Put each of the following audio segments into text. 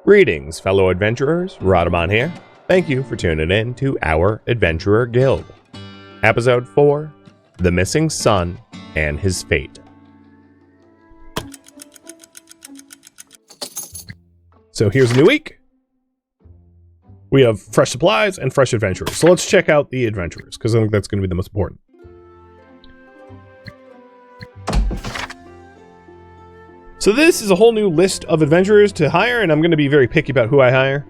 Greetings, fellow adventurers. Rhadamant here. Thank you for tuning in to our Adventurer Guild. Episode 4, The Missing Son and His Fate. So here's a new week. We have fresh supplies and fresh adventurers. So let's check out the adventurers, because I think that's going to be the most important. So this is a whole new list of adventurers to hire, and I'm going to be very picky about who I hire,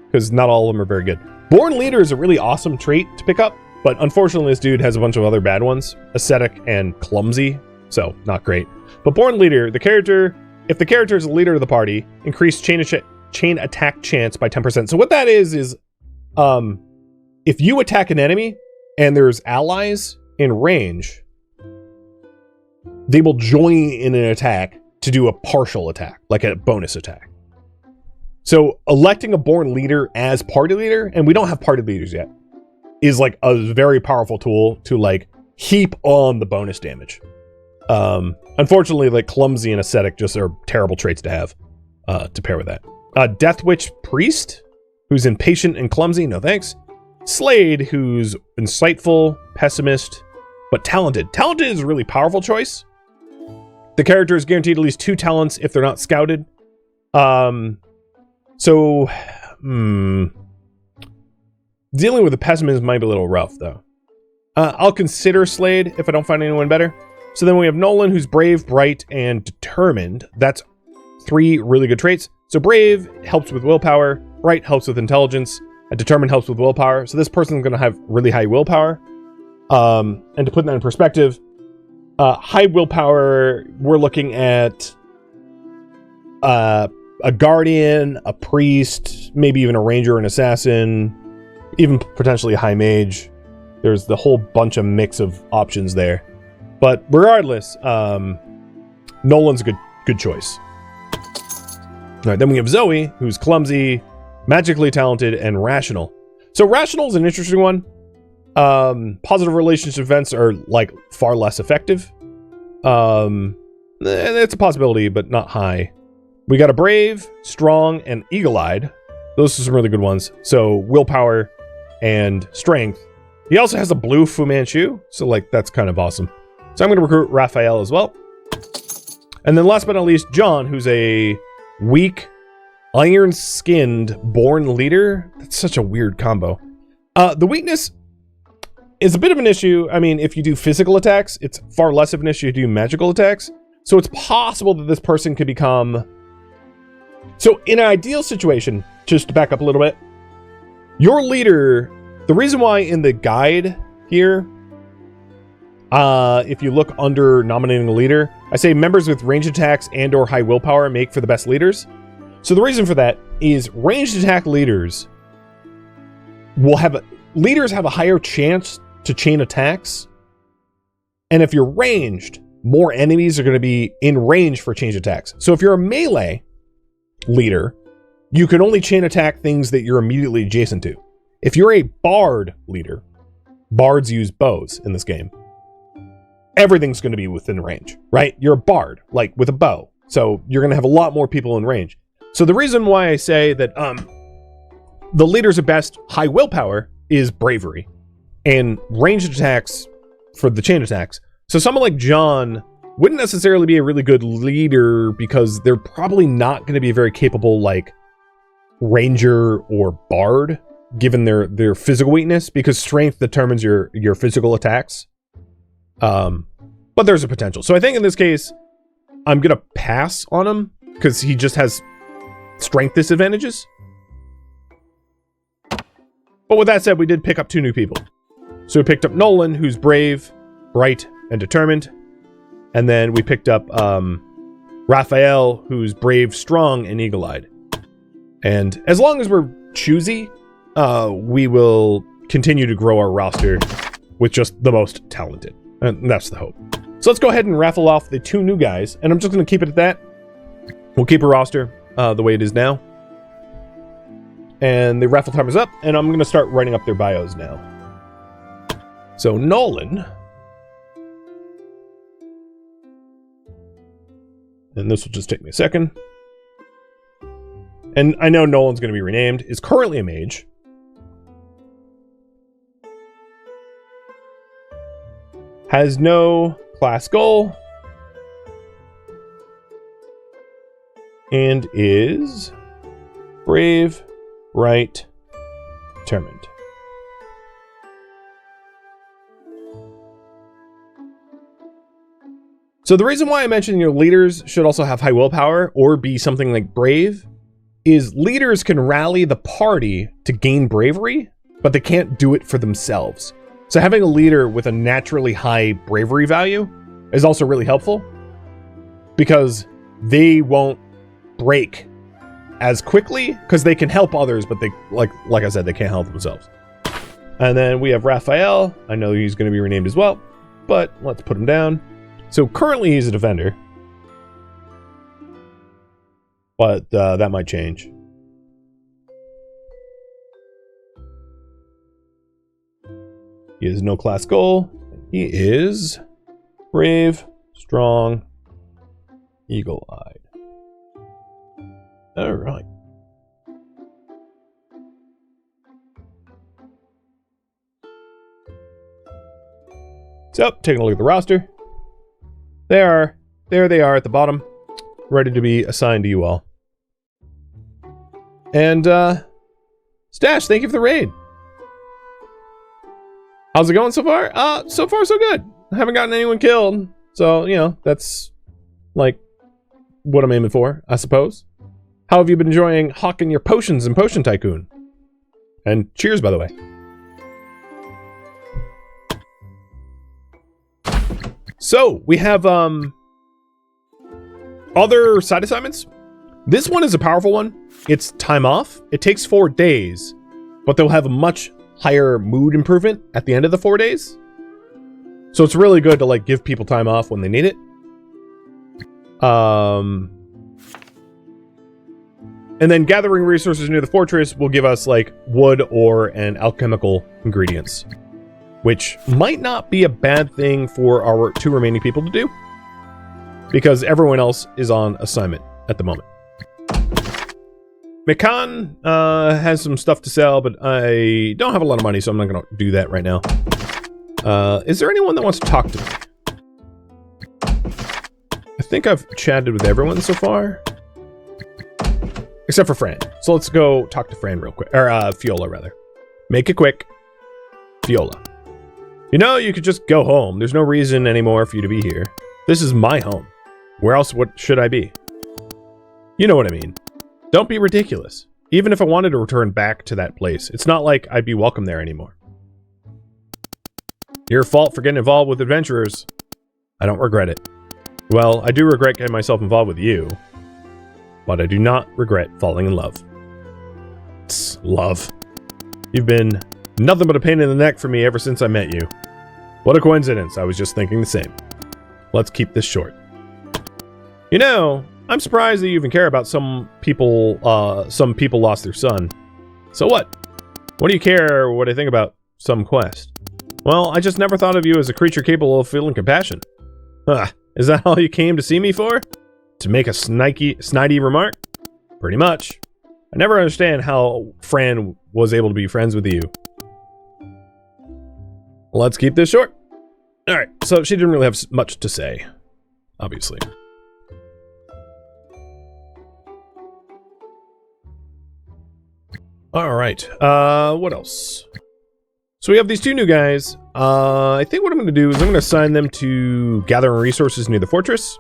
because not all of them are very good. Born Leader is a really awesome trait to pick up, but unfortunately this dude has a bunch of other bad ones. Ascetic and Clumsy, so not great. But Born Leader, if the character is the leader of the party, increase chain attack chance by 10%. So what that is if you attack an enemy and there's allies in range, they will join in an attack to do a partial attack, like a bonus attack. So electing a Born Leader as party leader, and we don't have party leaders yet, is like a very powerful tool to like heap on the bonus damage. Unfortunately, like Clumsy and Ascetic just are terrible traits to have to pair with that. Death Witch Priest, who's impatient and clumsy, no thanks. Slade, who's insightful, pessimist, but talented. Talented is a really powerful choice. The character is guaranteed at least 2 talents if they're not scouted. Dealing with the pessimism might be a little rough, though. I'll consider Slade if I don't find anyone better. So then we have Nolan, who's brave, bright, and determined. That's 3 really good traits. So brave helps with willpower, bright helps with intelligence, and determined helps with willpower. So this person's going to have really high willpower. And to put that in perspective, high willpower, we're looking at a guardian, a priest, maybe even a ranger, an assassin, even potentially a high mage. There's the whole bunch of mix of options there. But regardless, Nolan's a good choice. All right, then we have Zoe, who's clumsy, magically talented, and rational. So rational is an interesting one. Positive relationship events are like far less effective. It's a possibility, but not high. We got a brave, strong, and eagle-eyed. Those are some really good ones. So willpower and strength. He also has a blue Fu Manchu, so like that's kind of awesome. So I'm going to recruit Raphael as well. And then last but not least, John, who's a weak, iron-skinned Born Leader. That's such a weird combo. The weakness is a bit of an issue. I mean, if you do physical attacks, it's far less of an issue to do magical attacks. So it's possible that this person could become... So in an ideal situation, just to back up a little bit, your leader, the reason why in the guide here, if you look under nominating a leader, I say members with ranged attacks and or high willpower make for the best leaders. So the reason for that is ranged attack leaders will have... Leaders have a higher chance to chain attacks. And if you're ranged, more enemies are going to be in range for chain attacks. So if you're a melee leader, you can only chain attack things that you're immediately adjacent to. If you're a bard leader, bards use bows in this game. Everything's going to be within range, right? You're a bard, like with a bow. So you're going to have a lot more people in range. So the reason why I say that the leaders are best high willpower is bravery and ranged attacks for the chain attacks. So someone like John wouldn't necessarily be a really good leader because they're probably not going to be a very capable like ranger or bard given their physical weakness, because strength determines your physical attacks. But there's a potential. So I think in this case, I'm going to pass on him because he just has strength disadvantages. But with that said, we did pick up 2 new people. So we picked up Nolan, who's brave, bright, and determined. And then we picked up Raphael, who's brave, strong, and eagle-eyed. And as long as we're choosy, we will continue to grow our roster with just the most talented. And that's the hope. So let's go ahead and raffle off the 2 new guys. And I'm just going to keep it at that. We'll keep a roster the way it is now. And the raffle timer's up, and I'm going to start writing up their bios now. So Nolan. And this will just take me a second. And I know Nolan's going to be renamed, is currently a mage. Has no class goal. And is brave, right, determined. So the reason why I mentioned your leaders should also have high willpower or be something like brave is leaders can rally the party to gain bravery, but they can't do it for themselves. So having a leader with a naturally high bravery value is also really helpful because they won't break as quickly because they can help others, but they, like I said, they can't help themselves. And then we have Raphael. I know he's going to be renamed as well, but let's put him down. So currently he's a defender, but that might change. He has no class goal. He is brave, strong, eagle-eyed. All right. So, taking a look at the roster. There they are at the bottom, ready to be assigned to you all. And, Stash, thank you for the raid. How's it going so far? So far so good. I haven't gotten anyone killed, so, you know, that's, like, what I'm aiming for, I suppose. How have you been enjoying hawking your potions in Potion Tycoon? And cheers, by the way. So, we have, other side assignments. This one is a powerful one. It's time off. It takes 4 days, but they'll have a much higher mood improvement at the end of the 4 days. So it's really good to, like, give people time off when they need it. And then gathering resources near the fortress will give us, like, wood, ore, and alchemical ingredients, which might not be a bad thing for our 2 remaining people to do, because everyone else is on assignment at the moment. Mikan has some stuff to sell, but I don't have a lot of money, so I'm not going to do that right now. Is there anyone that wants to talk to me? I think I've chatted with everyone so far, except for Fran. So let's go talk to Fran real quick, or Fiola rather. Make it quick. Fiola. You know, you could just go home. There's no reason anymore for you to be here. This is my home. Where else should I be? You know what I mean. Don't be ridiculous. Even if I wanted to return back to that place, it's not like I'd be welcome there anymore. Your fault for getting involved with adventurers. I don't regret it. Well, I do regret getting myself involved with you, but I do not regret falling in love. It's love. You've been nothing but a pain in the neck for me ever since I met you. What a coincidence. I was just thinking the same. Let's keep this short. You know, I'm surprised that you even care about some people lost their son. So what? What do you care what I think about some quest? Well, I just never thought of you as a creature capable of feeling compassion. Huh, is that all you came to see me for? To make a snidey remark? Pretty much. I never understand how Fran was able to be friends with you. Let's keep this short. Alright, so she didn't really have much to say, obviously. Alright, what else? So we have these 2 new guys. I think what I'm going to do is I'm going to assign them to gathering resources near the fortress.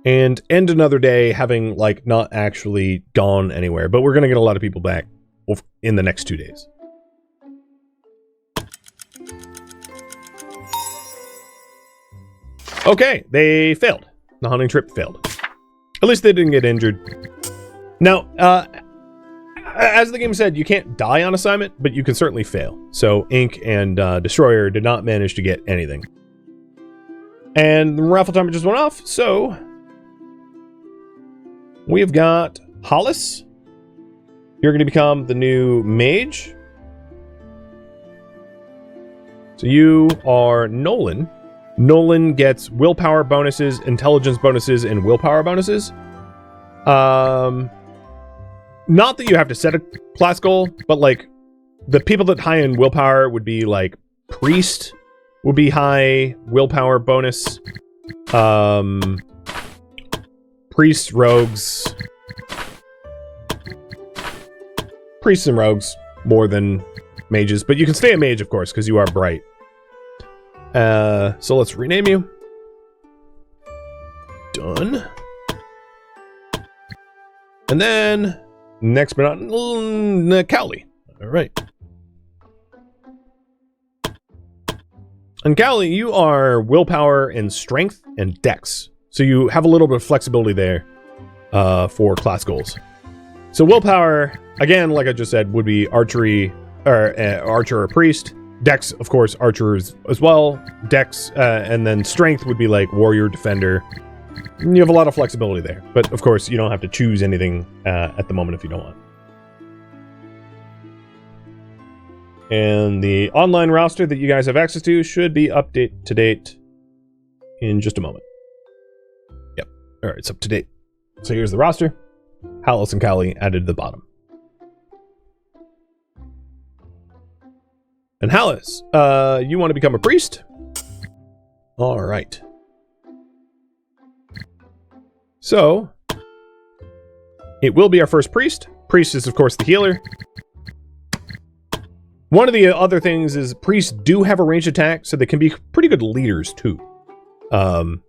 And end another day having, like, not actually gone anywhere. But we're going to get a lot of people back in the next 2 days. Okay, they failed. The hunting trip failed. At least they didn't get injured. Now, as the game said, you can't die on assignment, but you can certainly fail. So Ink and Destroyer did not manage to get anything. And the raffle timer just went off, so we've got Hollis. You're going to become the new mage. So you are Nolan. Nolan gets willpower bonuses, intelligence bonuses, and willpower bonuses. Not that you have to set a class goal, but like the people that high in willpower would be like priest would be high willpower bonus. Priests, rogues. Priests and rogues more than mages, but you can stay a mage, of course, because you are bright. So let's rename you. Done. And then, next but not Cowley. All right. And Cowley, you are willpower and strength and dex. So you have a little bit of flexibility there for class goals. So willpower, again, like I just said, would be archery, or archer or priest. Dex, of course, archers as well. Dex, and then strength would be like warrior, defender. You have a lot of flexibility there. But, of course, you don't have to choose anything at the moment if you don't want. And the online roster that you guys have access to should be update to date in just a moment. Yep. All right, it's up to date. So here's the roster. Hallis and Cowley added to the bottom. And Hallis, you want to become a priest? All right. So, it will be our first priest. Priest is, of course, the healer. One of the other things is priests do have a ranged attack, so they can be pretty good leaders, too. And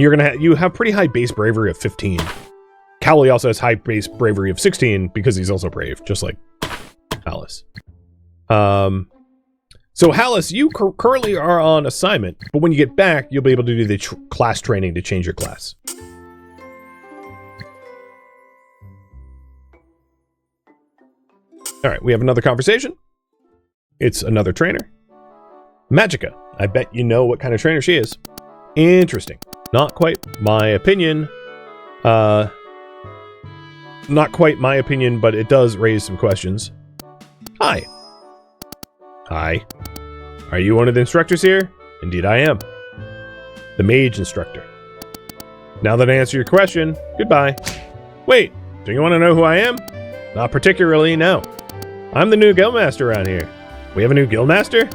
you have pretty high base bravery of 15. Cowley also has high base bravery of 16 because he's also brave, just like Hallis. So Hallis, you currently are on assignment, but when you get back, you'll be able to do the class training to change your class. All right, we have another conversation. It's another trainer. Magica. I bet you know what kind of trainer she is. Interesting. Not quite my opinion. Not quite my opinion, but it does raise some questions. Hi. Hi. Are you one of the instructors here? Indeed I am. The mage instructor. Now that I answer your question, goodbye. Wait, do you want to know who I am? Not particularly, no. I'm the new guildmaster around here. We have a new guildmaster?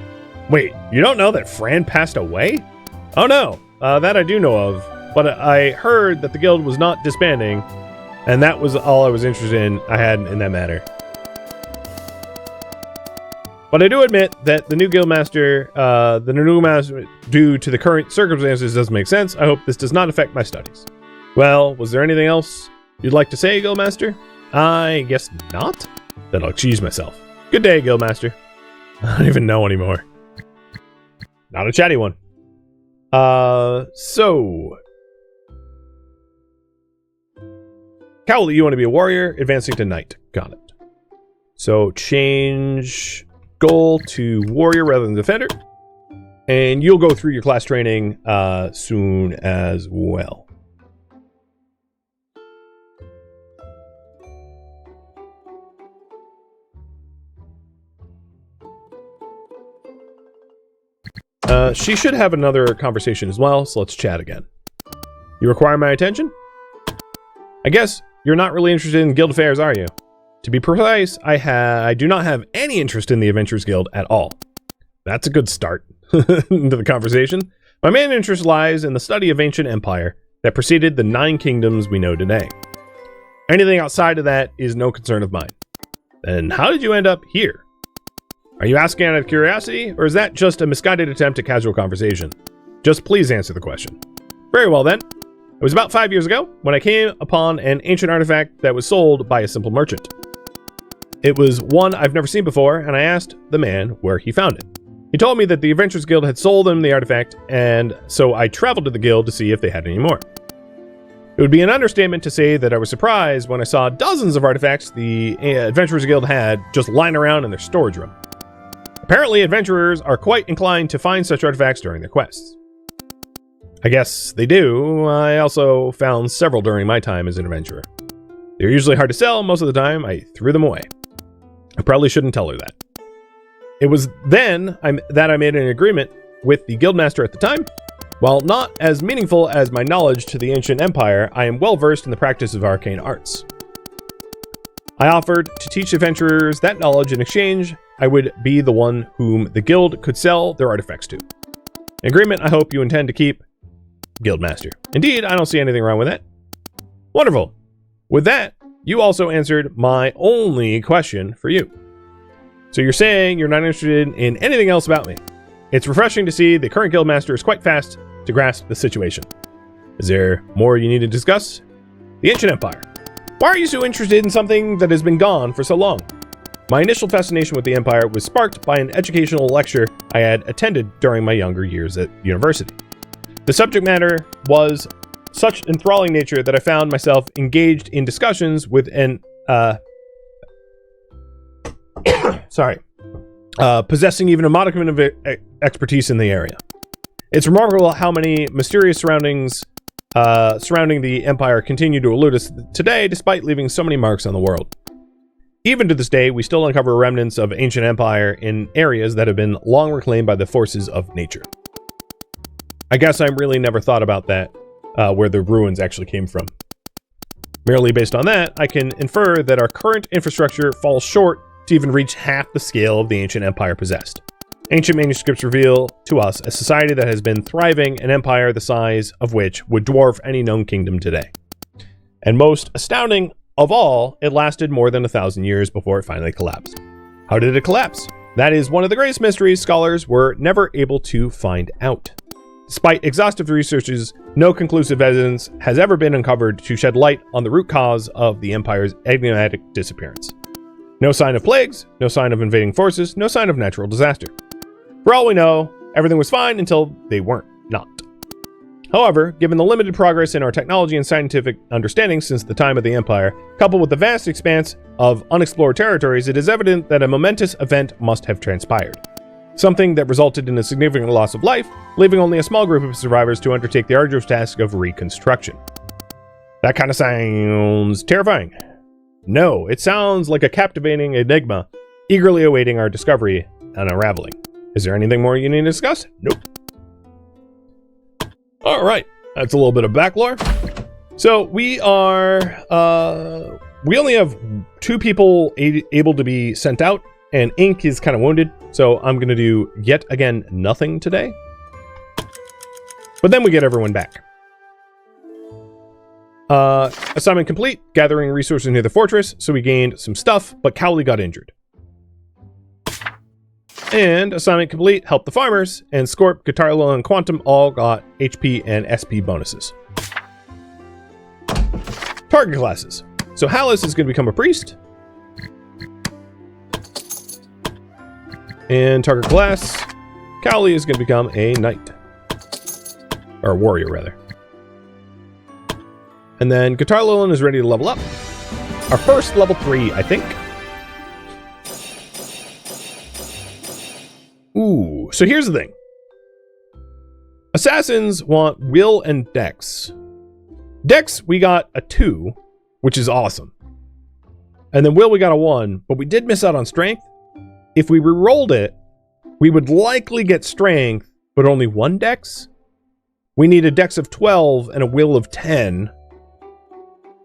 Wait, you don't know that Fran passed away? Oh no, that I do know of. But I heard that the guild was not disbanding, and that was all I was interested in that matter. But I do admit that the new guildmaster, due to the current circumstances, doesn't make sense. I hope this does not affect my studies. Well, was there anything else you'd like to say, guildmaster? I guess not. Then I'll excuse myself. Good day, guildmaster. I don't even know anymore. Not a chatty one. So... Cowley, you want to be a warrior, advancing to knight. Got it. So change goal to warrior rather than defender. And you'll go through your class training soon as well. She should have another conversation as well, so let's chat again. You require my attention? I guess you're not really interested in guild affairs, are you? To be precise, I do not have any interest in the Adventurers Guild at all. That's a good start into the conversation. My main interest lies in the study of ancient empire that preceded the 9 kingdoms we know today. Anything outside of that is no concern of mine. Then how did you end up here? Are you asking out of curiosity, or is that just a misguided attempt at casual conversation? Just please answer the question. Very well then. It was about 5 years ago when I came upon an ancient artifact that was sold by a simple merchant. It was one I've never seen before, and I asked the man where he found it. He told me that the Adventurers Guild had sold him the artifact, and so I traveled to the guild to see if they had any more. It would be an understatement to say that I was surprised when I saw dozens of artifacts the Adventurers Guild had just lying around in their storage room. Apparently, adventurers are quite inclined to find such artifacts during their quests. I guess they do. I also found several during my time as an adventurer. They're usually hard to sell. Most of the time, I threw them away. I probably shouldn't tell her that. It was then that I made an agreement with the Guildmaster at the time. While not as meaningful as my knowledge to the ancient empire, I am well versed in the practice of arcane arts. I offered to teach adventurers that knowledge. In exchange, I would be the one whom the guild could sell their artifacts to. An agreement I hope you intend to keep, Guildmaster. Indeed, I don't see anything wrong with that. Wonderful. With that, you also answered my only question for you. So you're saying you're not interested in anything else about me. It's refreshing to see the current Guildmaster is quite fast to grasp the situation. Is there more you need to discuss? The Ancient Empire. Why are you so interested in something that has been gone for so long? My initial fascination with the Empire was sparked by an educational lecture I had attended during my younger years at university. The subject matter was such enthralling nature that I found myself engaged in discussions with an possessing even a modicum of expertise in the area. It's remarkable how many mysterious surroundings surrounding the Empire continue to elude us today, despite leaving so many marks on the world. Even to this day, we still uncover remnants of ancient empire in areas that have been long reclaimed by the forces of nature. I guess I really never thought about that, where the ruins actually came from. Merely based on that, I can infer that our current infrastructure falls short to even reach half the scale of the ancient empire possessed. Ancient manuscripts reveal to us a society that has been thriving, an empire the size of which would dwarf any known kingdom today. And most astounding of all, it lasted more than 1,000 years before it finally collapsed. How did it collapse? That is one of the greatest mysteries scholars were never able to find out. Despite exhaustive researches, no conclusive evidence has ever been uncovered to shed light on the root cause of the empire's enigmatic disappearance. No sign of plagues, no sign of invading forces, no sign of natural disaster. For all we know, everything was fine until they weren't not. However, given the limited progress in our technology and scientific understanding since the time of the Empire, coupled with the vast expanse of unexplored territories, it is evident that a momentous event must have transpired. Something that resulted in a significant loss of life, leaving only a small group of survivors to undertake the arduous task of reconstruction. That kind of sounds terrifying. No, it sounds like a captivating enigma, eagerly awaiting our discovery and unraveling. Is there anything more you need to discuss? Nope. All right, that's a little bit of backlore. So we only have 2 people able to be sent out, and Ink is kind of wounded, so I'm going to do yet again nothing today. But then we get everyone back. Assignment complete, gathering resources near the fortress, so we gained some stuff, but Cowley got injured. And assignment complete, help the farmers, and Scorp, Guitarlo, and Quantum all got HP and SP bonuses. Target classes. So Hallis is going to become a priest. And target class, Cowley is going to become a knight. Or a warrior, rather. And then Guitar Lilin is ready to level up. Our first level 3, I think. Ooh, so here's the thing. Assassins want will and dex. Dex, we got a 2, which is awesome. And then will, we got a 1, but we did miss out on strength. If we re-rolled it, we would likely get strength, but only 1 dex. We need a dex of 12 and a will of 10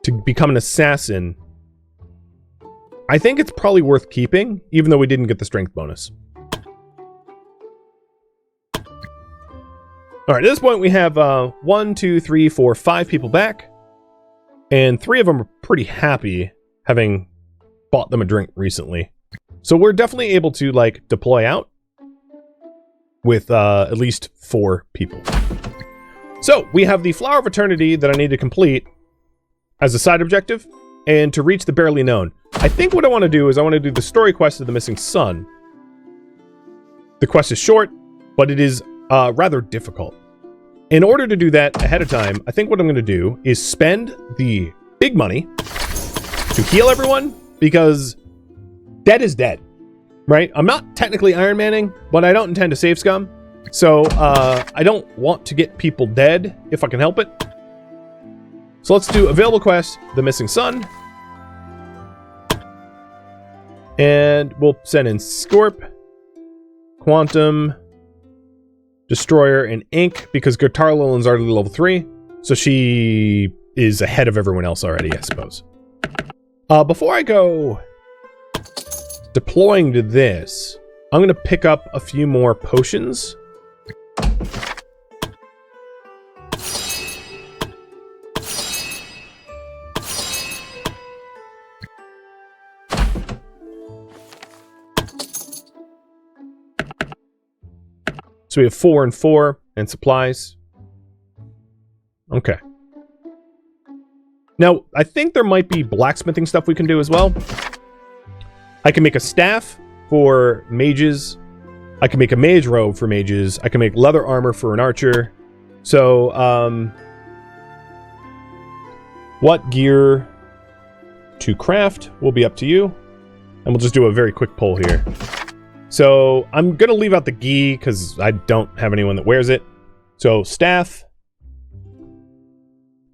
to become an assassin. I think it's probably worth keeping, even though we didn't get the strength bonus. All right, at this point we have 1, 2, 3, 4, 5 people back, and 3 of them are pretty happy having bought them a drink recently. So we're definitely able to like deploy out with at least 4 people. So we have the Flower of Eternity that I need to complete as a side objective, and to reach the Barely Known. I think what I want to do is I want to do the story quest of the Missing Son. The quest is short, but it is rather difficult. In order to do that ahead of time, I think what I'm going to do is spend the big money to heal everyone, because dead is dead, right? I'm not technically Iron Manning, but I don't intend to save scum. So I don't want to get people dead if I can help it. So let's do available quest, the Missing Son. And we'll send in Scorp, Quantum, Destroyer, and Ink, because Guitar Lilian's already level 3, so she is ahead of everyone else already, I suppose. Before I go deploying to this, I'm going to pick up a few more potions. So we have 4 and 4 and supplies. Okay. Now, I think there might be blacksmithing stuff we can do as well. I can make a staff for mages. I can make a mage robe for mages. I can make leather armor for an archer. So, what gear to craft will be up to you. And we'll just do a very quick poll here. So, I'm going to leave out the gi because I don't have anyone that wears it. So, staff,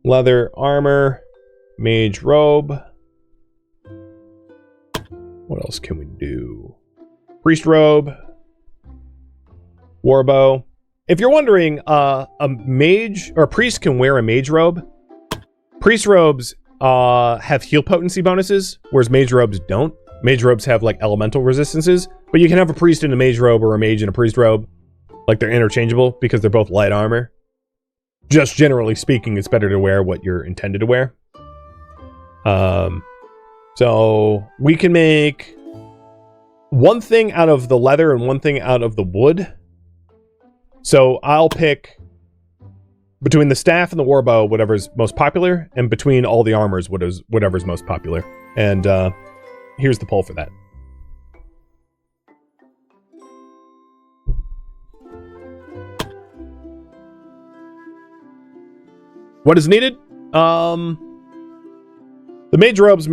leather armor, mage robe. What else can we do? Priest robe, warbow. If you're wondering, a mage or a priest can wear a mage robe. Priest robes have heal potency bonuses, whereas mage robes don't. Mage robes have like elemental resistances, but you can have a priest in a mage robe or a mage in a priest robe. Like they're interchangeable because they're both light armor. Just generally speaking, it's better to wear what you're intended to wear. So we can make one thing out of the leather and one thing out of the wood. So I'll pick between the staff and the warbow, whatever's most popular, and between all the armors, whatever's most popular. And here's the poll for that. What is needed? The mage robes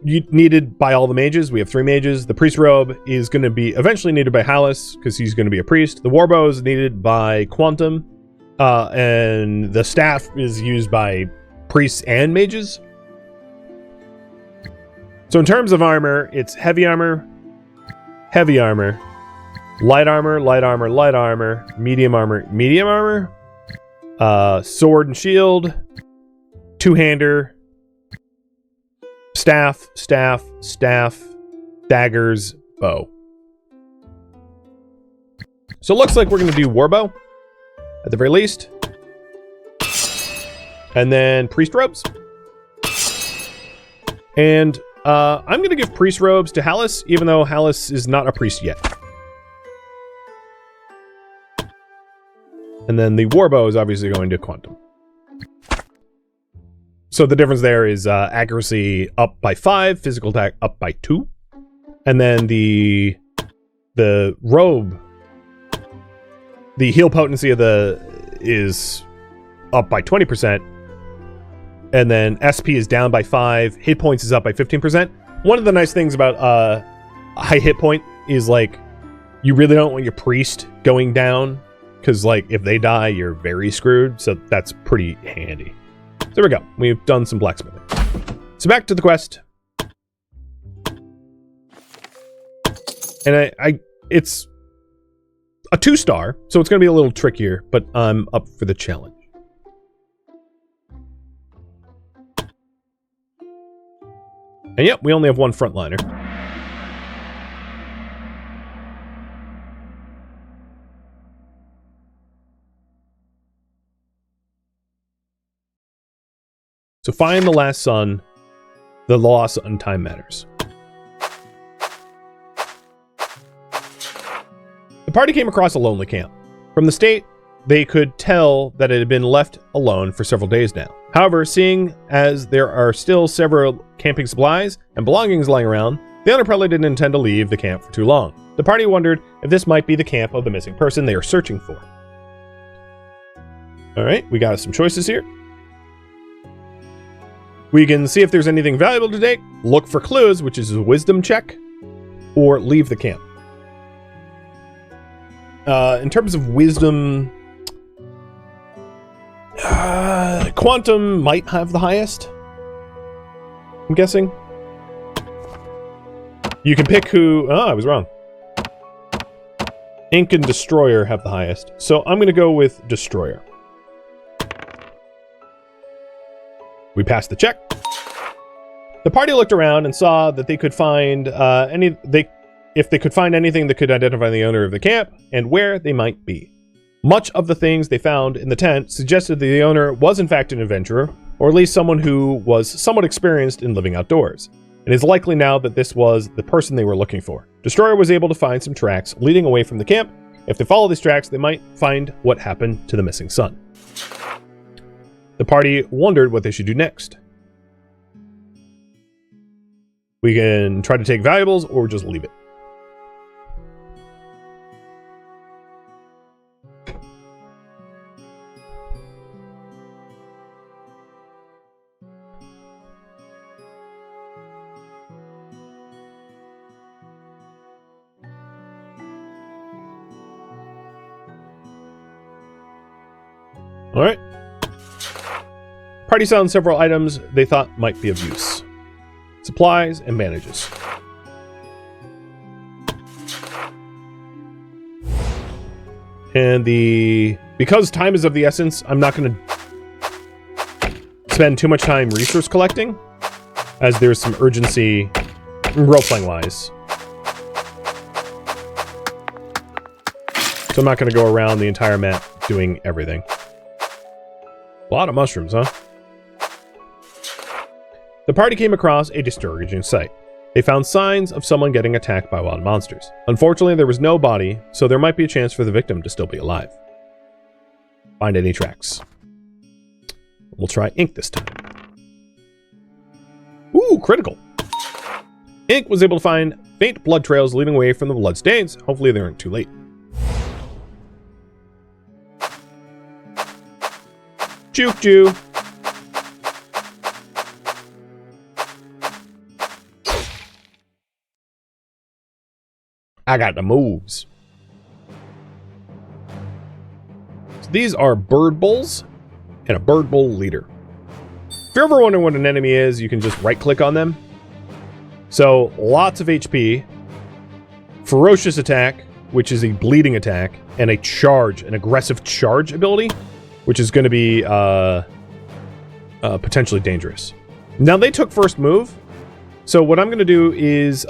needed by all the mages. We have 3 mages. The priest robe is going to be eventually needed by Hallis because he's going to be a priest. The warbow is needed by Quantum, and the staff is used by priests and mages. So in terms of armor, it's heavy armor, light armor, light armor, light armor, medium armor, medium armor, sword and shield, two-hander, staff, daggers, bow. So it looks like we're going to do warbow at the very least. And then priest robes. And I'm going to give priest robes to Hallis, even though Hallis is not a priest yet. And then the warbow is obviously going to Quantum. So the difference there is accuracy up by 5, physical attack up by 2. And then the robe, the heal potency of is up by 20%. And then SP is down by 5. Hit points is up by 15%. One of the nice things about high hit point is like you really don't want your priest going down because like if they die, you're very screwed. So that's pretty handy. So there we go. We've done some blacksmithing. So back to the quest. And it's a 2-star, so it's going to be a little trickier, but I'm up for the challenge. And yep, we only have one frontliner. So find the last sun. The loss on time matters. The party came across a lonely camp. From the state, they could tell that it had been left alone for several days now. However, seeing as there are still several camping supplies and belongings lying around, the owner probably didn't intend to leave the camp for too long. The party wondered if this might be the camp of the missing person they are searching for. Alright, we got some choices here. We can see if there's anything valuable to take, look for clues, which is a wisdom check, or leave the camp. In terms of wisdom, Quantum might have the highest, I'm guessing. You can pick who... Oh, I was wrong. Ink and Destroyer have the highest. So I'm going to go with Destroyer. We passed the check. The party looked around and saw that they could find if they could find anything that could identify the owner of the camp and where they might be. Much of the things they found in the tent suggested that the owner was in fact an adventurer, or at least someone who was somewhat experienced in living outdoors. It is likely now that this was the person they were looking for. Destroyer was able to find some tracks leading away from the camp. If they follow these tracks, they might find what happened to the missing son. The party wondered what they should do next. We can try to take valuables or just leave it. All right. Party found several items they thought might be of use. Supplies and bandages. And because time is of the essence, I'm not going to spend too much time resource collecting, as there's some urgency role-playing wise. So I'm not going to go around the entire map doing everything. A lot of mushrooms, huh? The party came across a discouraging sight. They found signs of someone getting attacked by wild monsters. Unfortunately, there was no body, so there might be a chance for the victim to still be alive. Find any tracks. We'll try ink this time. Ooh, critical. Ink was able to find faint blood trails leading away from the blood stains. Hopefully they aren't too late. Juke Jew. I got the moves. So these are bird bulls and a bird bull leader. If you're ever wondering what an enemy is, you can just right click on them. So lots of HP, ferocious attack, which is a bleeding attack, and a charge, an aggressive charge ability, which is going to be potentially dangerous. Now they took first move, so what I'm going to do is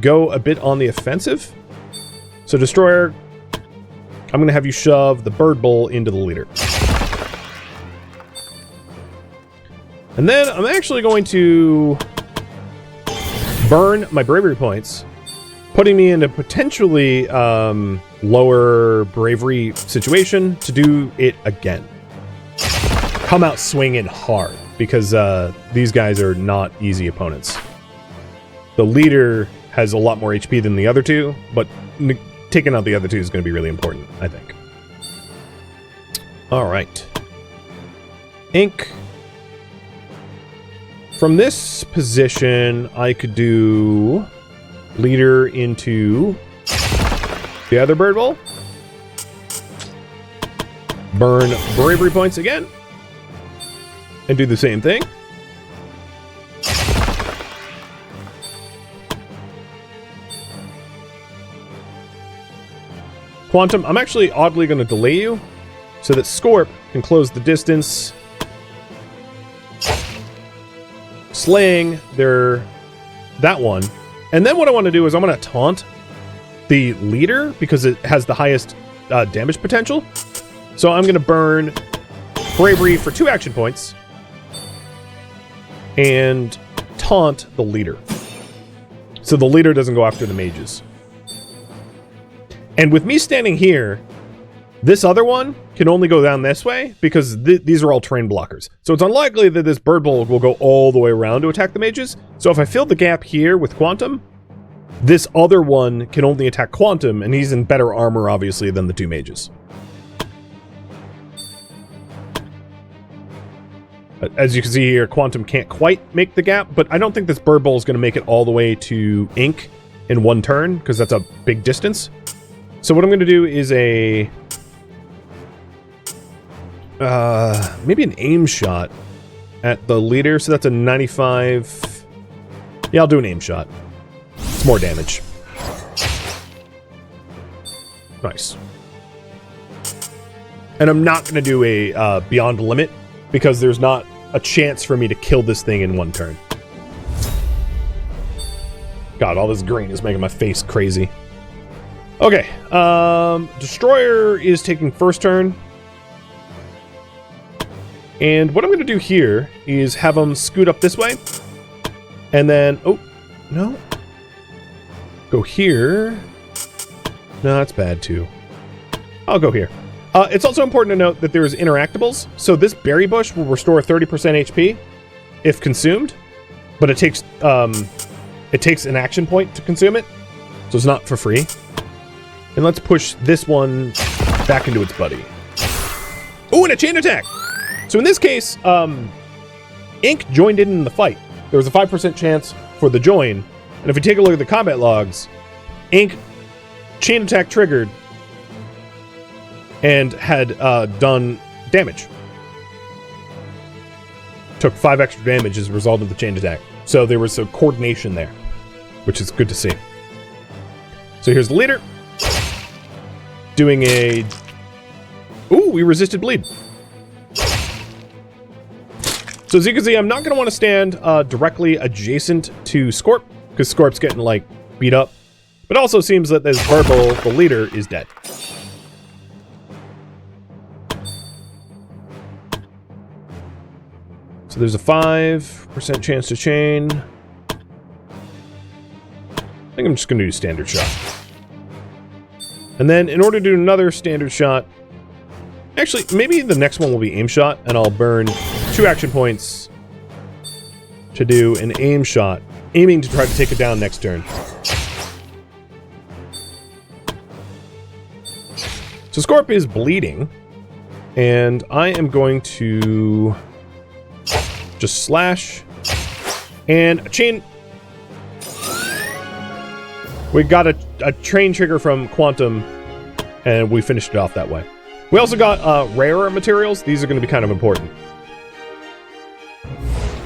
go a bit on the offensive. So Destroyer, I'm going to have you shove the bird bull into the leader. And then I'm actually going to burn my bravery points, putting me in a potentially lower bravery situation to do it again. Come out swinging hard, because these guys are not easy opponents. The leader has a lot more HP than the other two, but taking out the other two is going to be really important, I think. All right. Ink. From this position, I could do leader into the other bird bull. Burn bravery points again. And do the same thing. Quantum, I'm actually oddly going to delay you so that Scorp can close the distance, slaying that one. And then what I want to do is I'm going to taunt the leader because it has the highest damage potential. So I'm going to burn bravery for 2 action points and taunt the leader, so the leader doesn't go after the mages. And with me standing here, this other one can only go down this way because these are all terrain blockers. So it's unlikely that this bird bull will go all the way around to attack the mages. So if I fill the gap here with Quantum, this other one can only attack Quantum, and he's in better armor, obviously, than the 2 mages. As you can see here, Quantum can't quite make the gap, but I don't think this bird bull is going to make it all the way to Ink in one turn, because that's a big distance. So what I'm going to do is maybe an aim shot at the leader. So that's a 95. Yeah, I'll do an aim shot. It's more damage. Nice. And I'm not going to do a Beyond Limit because there's not a chance for me to kill this thing in one turn. God, all this green is making my face crazy. Okay, Destroyer is taking first turn. And what I'm going to do here is have them scoot up this way. And then, oh, no. Go here. No, that's bad too. I'll go here. It's also important to note that there's interactables. So this berry bush will restore 30% HP if consumed, but it takes an action point to consume it, so it's not for free. And let's push this one back into its buddy. Oh, and a chain attack! So in this case, Ink joined in the fight. There was a 5% chance for the join, and if we take a look at the combat logs, Ink chain attack triggered and had done damage. Took 5 extra damage as a result of the chain attack. So there was a coordination there, which is good to see. So here's the leader. Doing a... Ooh, we resisted bleed. So as you can see, I'm not going to want to stand directly adjacent to Scorp, because Scorp's getting, like, beat up. But it also seems that this Verbal, the leader, is dead. So there's a 5% chance to chain. I think I'm just going to do standard shot. And then in order to do another standard shot... Actually, maybe the next one will be aim shot, and I'll burn 2 action points to do an aim shot, aiming to try to take it down next turn. So Scorp is bleeding, and I am going to just slash and a chain. We got a train trigger from Quantum, and we finished it off that way. We also got rarer materials. These are going to be kind of important.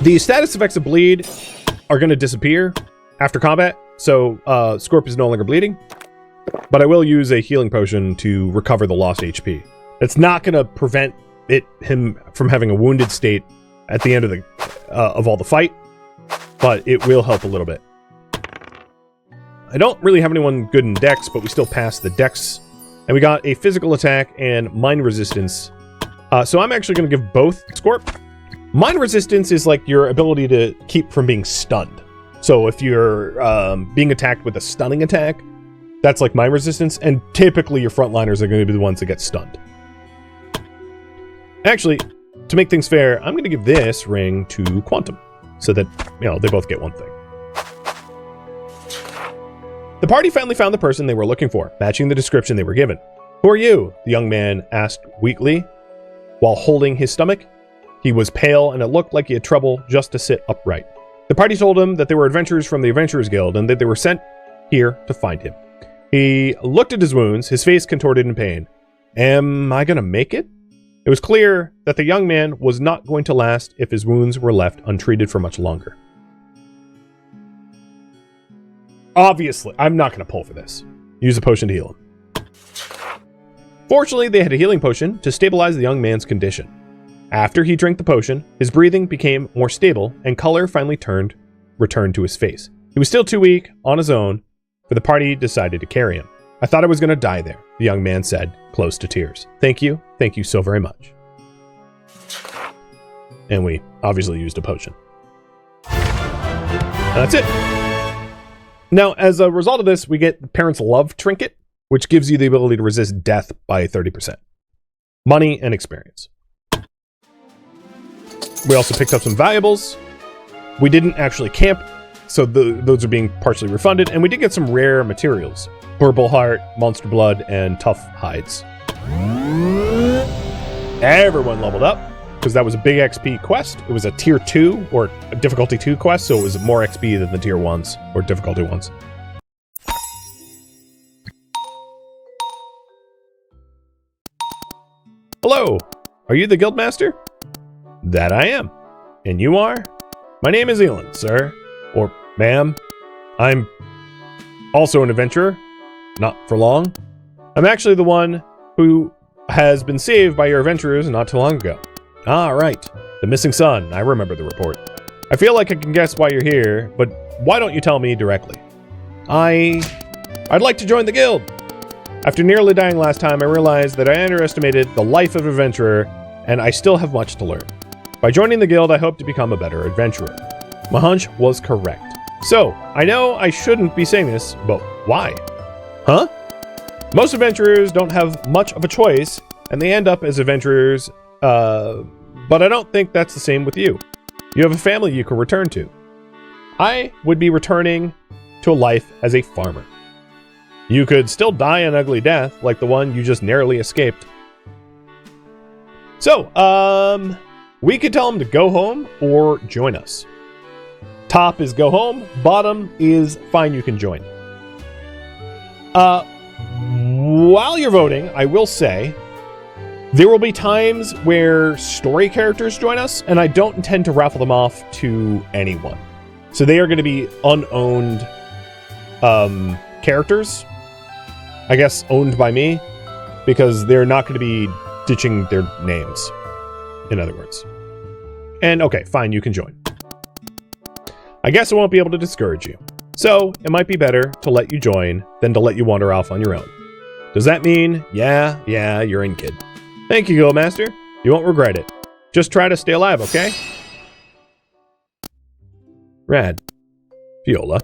The status effects of bleed are going to disappear after combat, so Scorp is no longer bleeding. But I will use a healing potion to recover the lost HP. It's not going to prevent him from having a wounded state at the end of the all the fight, but it will help a little bit. I don't really have anyone good in Dex, but we still passed the Dex. And we got a physical attack and mine resistance. So I'm actually going to give both Scorp. Mine resistance is like your ability to keep from being stunned. So if you're being attacked with a stunning attack, that's like mine resistance. And typically your frontliners are going to be the ones that get stunned. Actually, to make things fair, I'm going to give this ring to Quantum. So that, you know, they both get one thing. The party finally found the person they were looking for, matching the description they were given. "Who are you?" the young man asked weakly, while holding his stomach. He was pale, and it looked like he had trouble just to sit upright. The party told him that they were adventurers from the Adventurers Guild, and that they were sent here to find him. He looked at his wounds, his face contorted in pain. "Am I gonna make it?" It was clear that the young man was not going to last if his wounds were left untreated for much longer. Obviously, I'm not going to pull for this. Use a potion to heal him. Fortunately, they had a healing potion to stabilize the young man's condition. After he drank the potion, his breathing became more stable, and color finally returned to his face. He was still too weak on his own, but the party decided to carry him. "I thought I was going to die there," the young man said, close to tears. Thank you so very much." And we obviously used a potion. And that's it. Now, as a result of this, we get the Parents' Love Trinket, which gives you the ability to resist death by 30%. Money and experience. We also picked up some valuables. We didn't actually camp, so those are being partially refunded. And we did get some rare materials. Purple Heart, Monster Blood, and Tough Hides. Everyone leveled up, because that was a big XP quest. It was a tier 2, or a difficulty 2 quest, so it was more XP than the tier 1s, or difficulty 1s. "Hello, are you the Guildmaster?" "That I am. And you are?" "My name is Elon, sir. Or ma'am. I'm also an adventurer. Not for long. I'm actually the one who has been saved by your adventurers not too long ago. Ah, right. The missing son. I remember the report. I feel like I can guess why you're here, but why don't you tell me directly? I'd like to join the guild. After nearly dying last time, I realized that I underestimated the life of an adventurer, and I still have much to learn. By joining the guild, I hope to become a better adventurer. My hunch was correct. So, I know I shouldn't be saying this, but why? Huh? Most adventurers don't have much of a choice, and they end up as adventurers, but I don't think that's the same with you. You have a family you can return to. I would be returning to a life as a farmer. You could still die an ugly death, like the one you just narrowly escaped. So, we could tell him to go home or join us. Top is go home, bottom is fine, you can join. While you're voting, I will say, there will be times where story characters join us, and I don't intend to raffle them off to anyone. So they are going to be unowned characters. I guess owned by me, because they're not going to be ditching their names, in other words. And okay, fine, you can join. I guess I won't be able to discourage you. So, it might be better to let you join than to let you wander off on your own. Does that mean, yeah, you're in, kid? Thank you, Guildmaster. You won't regret it. Just try to stay alive, okay? Rad. Viola.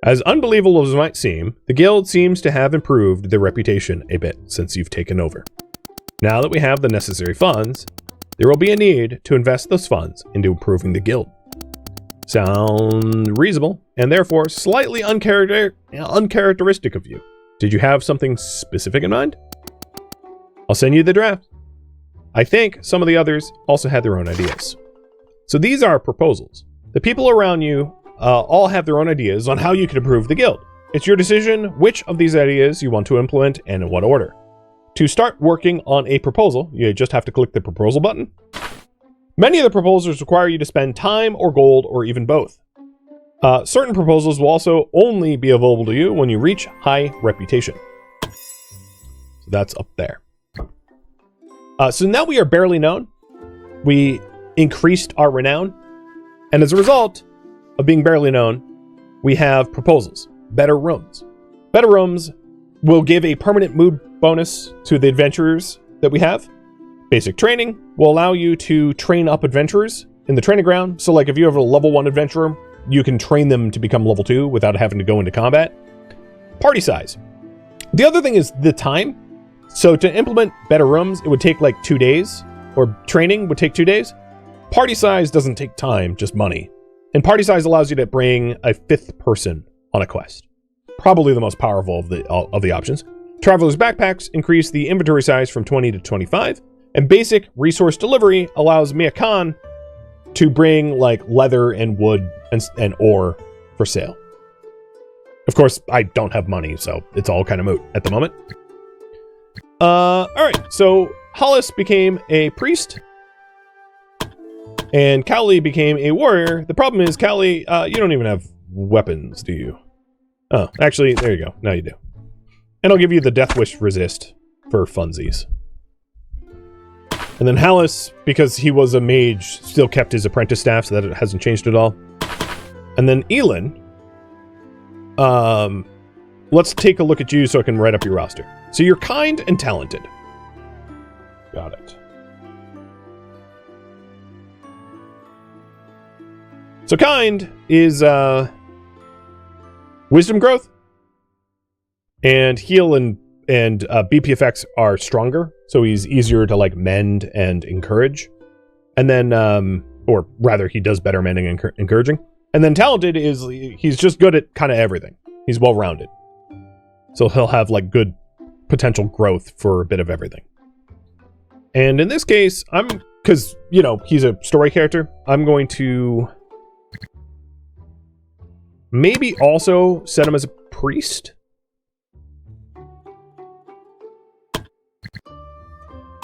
As unbelievable as it might seem, the guild seems to have improved their reputation a bit since you've taken over. Now that we have the necessary funds, there will be a need to invest those funds into improving the guild. Sound reasonable, and therefore slightly uncharacteristic of you. Did you have something specific in mind? I'll send you the draft. I think some of the others also had their own ideas. So these are proposals. The people around you all have their own ideas on how you can improve the guild. It's your decision which of these ideas you want to implement and in what order. To start working on a proposal, you just have to click the proposal button. Many of the proposals require you to spend time or gold or even both. Certain proposals will also only be available to you when you reach high reputation. So that's up there. So now we are barely known. We increased our renown. And as a result of being barely known, we have proposals. Better rooms. Better rooms will give a permanent mood bonus to the adventurers that we have. Basic training will allow you to train up adventurers in the training ground. So like if you have a level 1 adventurer, you can train them to become level 2 without having to go into combat. Party size. The other thing is the time. So to implement better rooms, it would take like 2 days, or training would take 2 days. Party size doesn't take time, just money. And party size allows you to bring a 5th person on a quest. Probably the most powerful of the options. Traveler's backpacks increase the inventory size from 20 to 25. And basic resource delivery allows Mia Khan to bring like leather and wood and ore for sale. Of course, I don't have money, so it's all kind of moot at the moment. Alright, so Hollis became a priest. And Cowley became a warrior. The problem is, Cowley, you don't even have weapons, do you? Oh, actually, there you go. Now you do. And I'll give you the Death Wish resist for funsies. And then Hallis, because he was a mage, still kept his apprentice staff, so that it hasn't changed at all. And then Elin, let's take a look at you so I can write up your roster. So you're kind and talented. Got it. So kind is wisdom growth, and heal and BP effects are stronger, so he's easier to like mend and encourage. And then, or rather, he does better mending and encouraging. And then talented is he's just good at kind of everything. He's well-rounded, so he'll have like good potential growth for a bit of everything. And in this case, because you know he's a story character, I'm going to maybe also set him as a priest.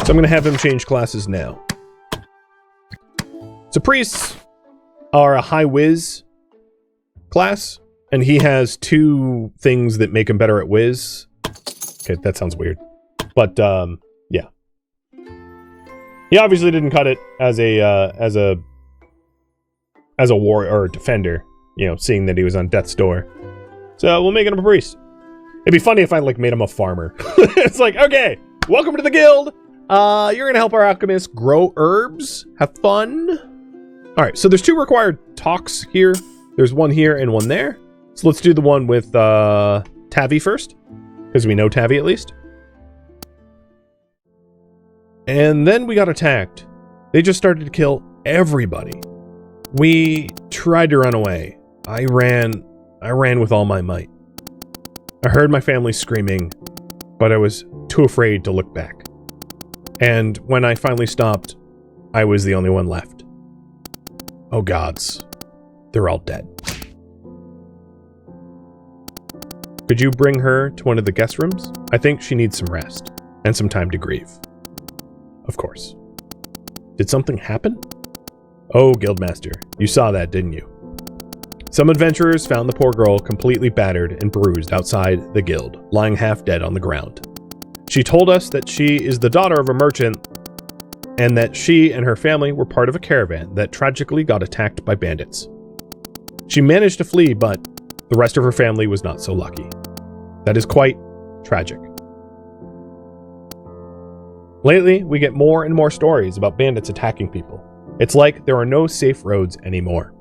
So I'm going to have him change classes now. So priests are a high whiz class, and he has 2 things that make him better at whiz. Okay, that sounds weird. But, yeah. He obviously didn't cut it as a warrior or a defender, you know, seeing that he was on death's door. So we'll make him a priest. It'd be funny if I, like, made him a farmer. It's like, okay, welcome to the guild. You're gonna help our alchemists grow herbs. Have fun. All right, so there's 2 required talks here. There's one here and one there. So let's do the one with Tavi first, because we know Tavi at least. And then we got attacked. They just started to kill everybody. We tried to run away. I ran with all my might. I heard my family screaming, but I was too afraid to look back. And when I finally stopped, I was the only one left. Oh gods, they're all dead. Could you bring her to one of the guest rooms? I think she needs some rest and some time to grieve. Of course. Did something happen? Oh, Guildmaster, you saw that, didn't you? Some adventurers found the poor girl completely battered and bruised outside the guild, lying half dead on the ground. She told us that she is the daughter of a merchant and that she and her family were part of a caravan that tragically got attacked by bandits. She managed to flee, but the rest of her family was not so lucky. That is quite tragic. Lately, we get more and more stories about bandits attacking people. It's like there are no safe roads anymore.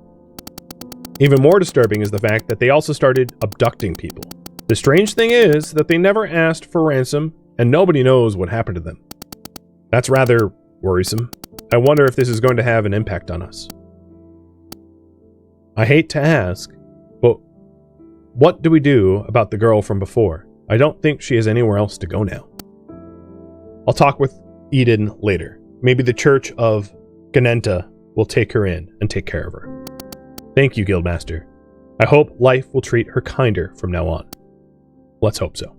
Even more disturbing is the fact that they also started abducting people. The strange thing is that they never asked for ransom, and nobody knows what happened to them. That's rather worrisome. I wonder if this is going to have an impact on us. I hate to ask, but what do we do about the girl from before? I don't think she has anywhere else to go now. I'll talk with Eden later. Maybe the Church of Ganenta will take her in and take care of her. Thank you, Guildmaster. I hope life will treat her kinder from now on. Let's hope so.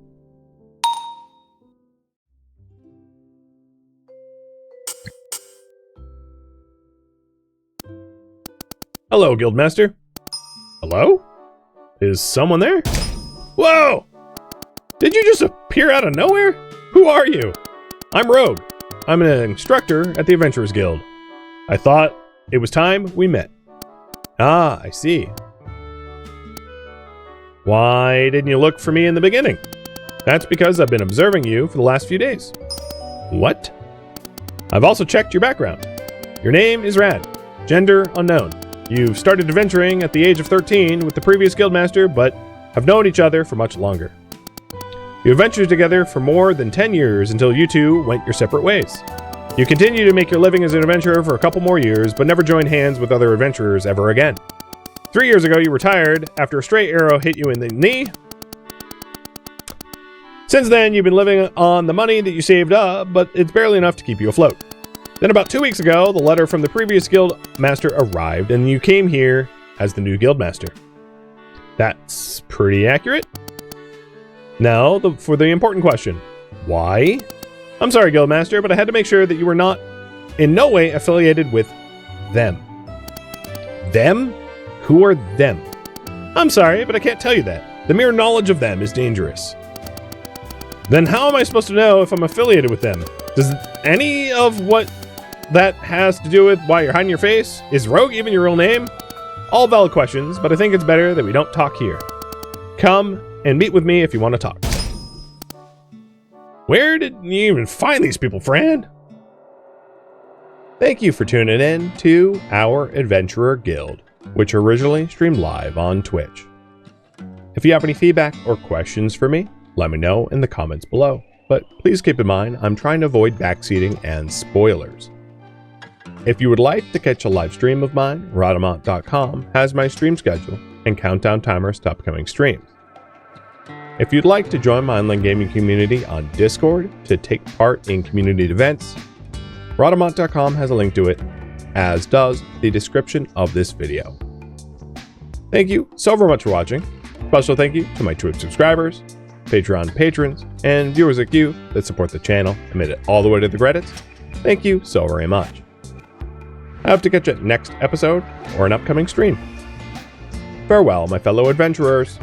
Hello, Guildmaster. Hello? Is someone there? Whoa! Did you just appear out of nowhere? Who are you? I'm Rogue. I'm an instructor at the Adventurers Guild. I thought it was time we met. Ah, I see. Why didn't you look for me in the beginning? That's because I've been observing you for the last few days. What? I've also checked your background. Your name is Rad. Gender unknown. You've started adventuring at the age of 13 with the previous guildmaster, but have known each other for much longer. You adventured together for more than 10 years until you two went your separate ways. You continue to make your living as an adventurer for a couple more years, but never joined hands with other adventurers ever again. 3 years ago, you retired after a stray arrow hit you in the knee. Since then, you've been living on the money that you saved up, but it's barely enough to keep you afloat. Then about 2 weeks ago, the letter from the previous guild master arrived, and you came here as the new guild master. That's pretty accurate. Now, for the important question. Why? I'm sorry, Guildmaster, but I had to make sure that you were not in no way affiliated with them. Them? Who are them? I'm sorry, but I can't tell you that. The mere knowledge of them is dangerous. Then how am I supposed to know if I'm affiliated with them? Does any of what that has to do with why you're hiding your face? Is Rogue even your real name? All valid questions, but I think it's better that we don't talk here. Come and meet with me if you want to talk. Where did you even find these people, Fran? Thank you for tuning in to our Adventurer Guild, which originally streamed live on Twitch. If you have any feedback or questions for me, let me know in the comments below. But please keep in mind, I'm trying to avoid backseating and spoilers. If you would like to catch a live stream of mine, Rhadamant.com has my stream schedule and countdown timers to upcoming streams. If you'd like to join my online gaming community on Discord to take part in community events, Rhadamant.com has a link to it, as does the description of this video. Thank you so very much for watching. Special thank you to my Twitch subscribers, Patreon patrons, and viewers like you that support the channel and made it all the way to the credits. Thank you so very much. I hope to catch you next episode or an upcoming stream. Farewell, my fellow adventurers.